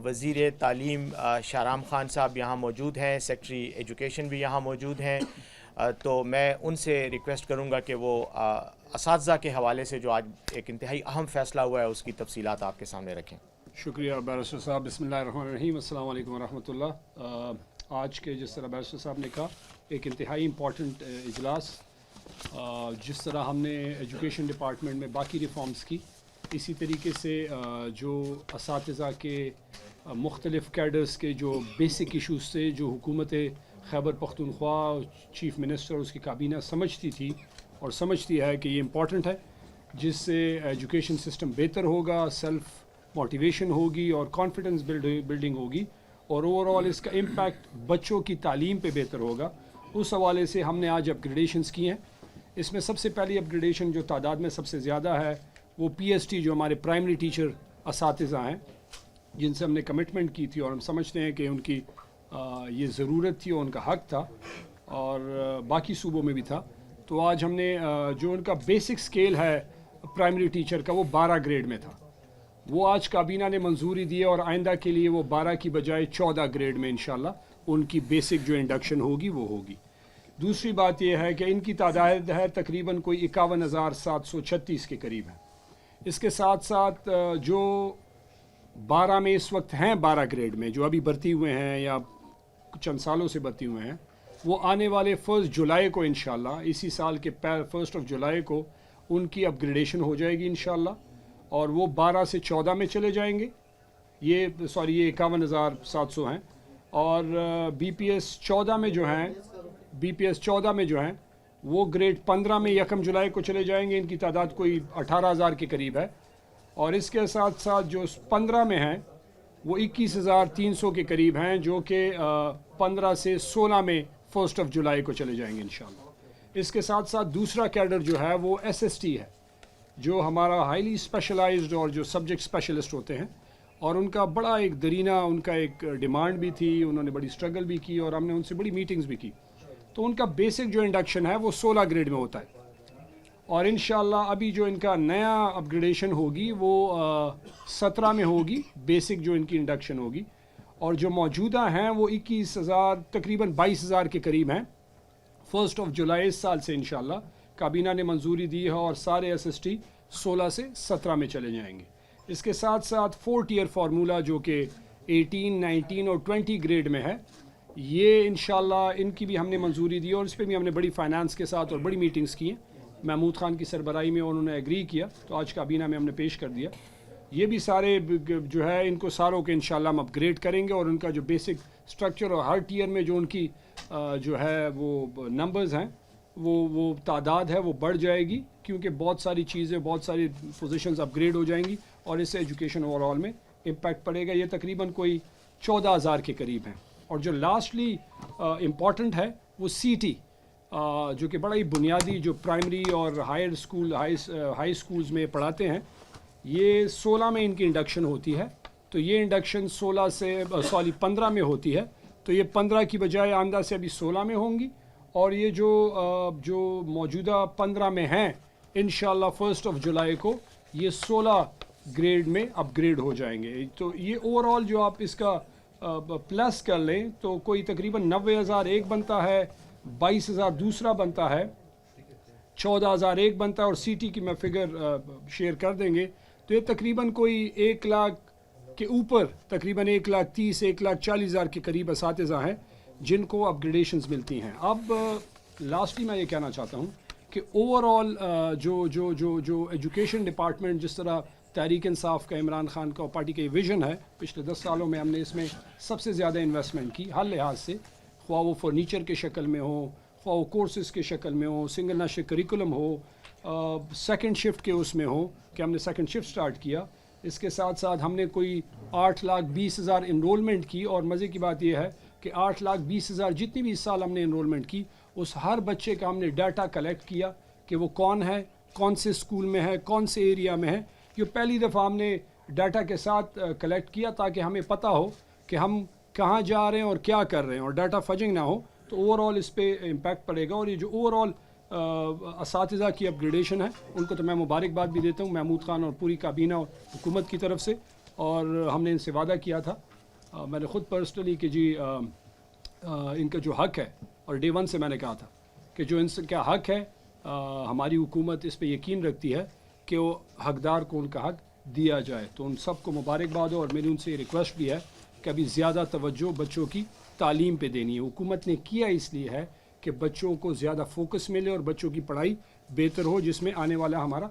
وزیر تعلیم شاہرام خان صاحب یہاں موجود ہیں، سیکٹری ایجوکیشن بھی یہاں موجود ہیں، تو میں ان سے ریکویسٹ کروں گا کہ وہ اساتذہ کے حوالے سے جو آج ایک انتہائی اہم فیصلہ ہوا ہے اس کی تفصیلات آپ کے سامنے رکھیں۔ شکریہ بیرسٹر صاحب۔ بسم اللہ الرحمن الرحیم۔ السلام علیکم ورحمۃ اللہ۔ آج کے جس طرح بیرسٹر صاحب نے کہا ایک انتہائی امپورٹنٹ اجلاس، جس طرح ہم نے ایجوکیشن ڈپارٹمنٹ میں باقی ریفارمز کی، اسی طریقے سے جو اساتذہ کے مختلف کیڈرز کے جو بیسک ایشوز تھے، جو حکومت خیبر پختونخوا، چیف منسٹر اور اس کی کابینہ سمجھتی تھی اور سمجھتی ہے کہ یہ امپورٹنٹ ہے، جس سے ایجوکیشن سسٹم بہتر ہوگا، سیلف موٹیویشن ہوگی اور کانفیڈنس بلڈنگ ہوگی، اور اوور آل اس کا امپیکٹ بچوں کی تعلیم پہ بہتر ہوگا۔ اس حوالے سے ہم نے آج اپگریڈیشنز کی ہیں۔ اس میں سب سے پہلی اپگریڈیشن جو تعداد میں سب سے زیادہ ہے وہ پی ایس ٹی، جو ہمارے پرائمری ٹیچر اساتذہ ہیں، جن سے ہم نے کمٹمنٹ کی تھی اور ہم سمجھتے ہیں کہ ان کی یہ ضرورت تھی اور ان کا حق تھا، اور باقی صوبوں میں بھی تھا۔ تو آج ہم نے جو ان کا بیسک سکیل ہے پرائمری ٹیچر کا، وہ 12 گریڈ میں تھا، وہ آج کابینہ نے منظوری دی ہے، اور آئندہ کے لیے وہ 12 کی بجائے 14 گریڈ میں انشاءاللہ ان کی بیسک جو انڈکشن ہوگی وہ ہوگی۔ دوسری بات یہ ہے کہ ان کی تعداد ہے تقریباً کوئی 51,736 کے قریب ہے۔ اس کے ساتھ ساتھ جو 12 میں اس وقت ہیں، 12 گریڈ میں جو ابھی بھرتی ہوئے ہیں یا چند سالوں سے بھرتی ہوئے ہیں، وہ آنے والے 1 جولائی کو انشاءاللہ، اسی سال کے 1 جولائی کو ان کی اپگریڈیشن ہو جائے گی انشاءاللہ، اور وہ 12 سے 14 میں چلے جائیں گے۔ یہ 51,700 ہیں، اور بی پی ایس 14 میں جو ہیں وہ گریڈ 15 میں 1 جولائی کو چلے جائیں گے۔ ان کی تعداد کوئی 18,000 کے قریب ہے، اور اس کے ساتھ ساتھ جو 15 میں ہیں وہ 21,300 کے قریب ہیں، جو کہ 15 سے 16 میں 1 جولائی کو چلے جائیں گے انشاءاللہ۔ اس کے ساتھ ساتھ دوسرا کیڈر جو ہے وہ ایس ایس ٹی ہے، جو ہمارا ہائیلی اسپیشلائزڈ اور جو سبجیکٹ اسپیشلسٹ ہوتے ہیں، اور ان کا بڑا ایک درینہ ان کا ایک ڈیمانڈ بھی تھی، انہوں نے بڑی سٹرگل بھی کی اور ہم نے ان سے بڑی میٹنگز بھی کی۔ تو ان کا بیسک جو انڈکشن ہے وہ 16 گریڈ میں ہوتا ہے، اور انشاءاللہ ابھی جو ان کا نیا اپگریڈیشن ہوگی وہ 17 میں ہوگی، بیسک جو ان کی انڈکشن ہوگی، اور جو موجودہ ہیں وہ 21,000 تقریباً 22,000 کے قریب ہیں۔ 1 جولائی اس سال سے انشاءاللہ کابینہ نے منظوری دی ہے، اور سارے ایس ایس ٹی 16 سے 17 میں چلے جائیں گے۔ اس کے ساتھ ساتھ 4 ٹیئر فارمولا جو کہ 18، 19 اور 20 گریڈ میں ہے، یہ انشاءاللہ ان کی بھی ہم نے منظوری دی، اور اس پہ بھی ہم نے بڑی فائنانس کے ساتھ اور بڑی میٹنگز کی ہیں محمود خان کی سربراہی میں، اور انہوں نے ایگری کیا، تو آج کابینہ میں ہم نے پیش کر دیا۔ یہ بھی سارے جو ہے ان کو ساروں کے انشاءاللہ ہم اپگریڈ کریں گے، اور ان کا جو بیسک سٹرکچر اور ہر ٹیئر میں جو ان کی جو ہے وہ نمبرز ہیں، وہ تعداد ہے وہ بڑھ جائے گی، کیونکہ بہت ساری چیزیں، بہت ساری پوزیشنز اپگریڈ ہو جائیں گی، اور اس سے ایجوکیشن اوور آل میں امپیکٹ پڑے گا۔ یہ تقریباً کوئی 14,000 کے قریب ہیں۔ اور جو لاسٹلی امپورٹنٹ ہے وہ سی ٹی، جو کہ بڑا ہی بنیادی جو پرائمری اور ہائی اسکولز میں پڑھاتے ہیں، یہ 16 میں ان کی انڈکشن ہوتی ہے، تو یہ انڈکشن 15 میں ہوتی ہے، تو یہ 15 کی بجائے آئندہ سے ابھی 16 میں ہوں گی، اور یہ جو موجودہ 15 میں ہیں انشاءاللہ 1 جولائی کو یہ 16 گریڈ میں اپ گریڈ ہو جائیں گے۔ تو یہ اوور آل جو آپ اس کا پلس کر لیں تو کوئی تقریباً 90,000 ایک بنتا ہے، 22,000 دوسرا بنتا ہے، 14,000 ایک بنتا ہے، اور سی ٹی کی میں فگر شیئر کر دیں گے، تو یہ تقریباً کوئی 1 لاکھ کے اوپر، تقریباً 1,30,000 1,40,000 کے قریب اساتذہ ہیں جن کو اپ گریڈیشنز ملتی ہیں۔ اب لاسٹلی میں یہ کہنا چاہتا ہوں کہ اوور آل جو ایجوکیشن ڈپارٹمنٹ، جس طرح تحریک انصاف کا، عمران خان کا اور پارٹی کا یہ ویژن ہے، پچھلے 10 سالوں میں ہم نے اس میں سب سے زیادہ انویسٹمنٹ کی ہر لحاظ سے، خواہ وہ فرنیچر کے شکل میں ہو، خواہ وہ کورسز کے شکل میں ہو، سنگل نشر کریکولم ہو، سیکنڈ شفٹ کے اس میں ہو کہ ہم نے سیکنڈ شفٹ سٹارٹ کیا۔ اس کے ساتھ ساتھ ہم نے کوئی 8,20,000 انرولمنٹ کی، اور مزے کی بات یہ ہے کہ 8,20,000 جتنی بھی اس سال ہم نے انرولمنٹ کی، اس ہر بچے کا ہم نے ڈیٹا کلیکٹ کیا کہ وہ کون ہے، کون سے اسکول میں ہے، کون سے ایریا میں ہے۔ یہ پہلی دفعہ ہم نے ڈیٹا کے ساتھ کلیکٹ کیا تاکہ ہمیں پتہ ہو کہ ہم کہاں جا رہے ہیں اور کیا کر رہے ہیں، اور ڈیٹا فجنگ نہ ہو، تو اوور آل اس پہ امپیکٹ پڑے گا۔ اور یہ جو اوور آل اساتذہ کی اپ گریڈیشن ہے، ان کو تو میں مبارکباد بھی دیتا ہوں محمود خان اور پوری کابینہ اور حکومت کی طرف سے، اور ہم نے ان سے وعدہ کیا تھا، میں نے خود پرسنلی کہ جی ان کا جو حق ہے، اور ڈے ون سے میں نے کہا تھا کہ جو ان کا حق ہے ہماری حکومت اس پہ یقین رکھتی ہے کہ وہ حقدار کو ان کا حق دیا جائے. تو ان سب کو مبارکباد ہو، اور میری ان سے ریکویسٹ بھی ہے کہ ابھی زیادہ توجہ بچوں کی تعلیم پہ دینی ہے. حکومت نے کیا اس لیے ہے کہ بچوں کو زیادہ فوکس ملے اور بچوں کی پڑھائی بہتر ہو، جس میں آنے والا ہمارا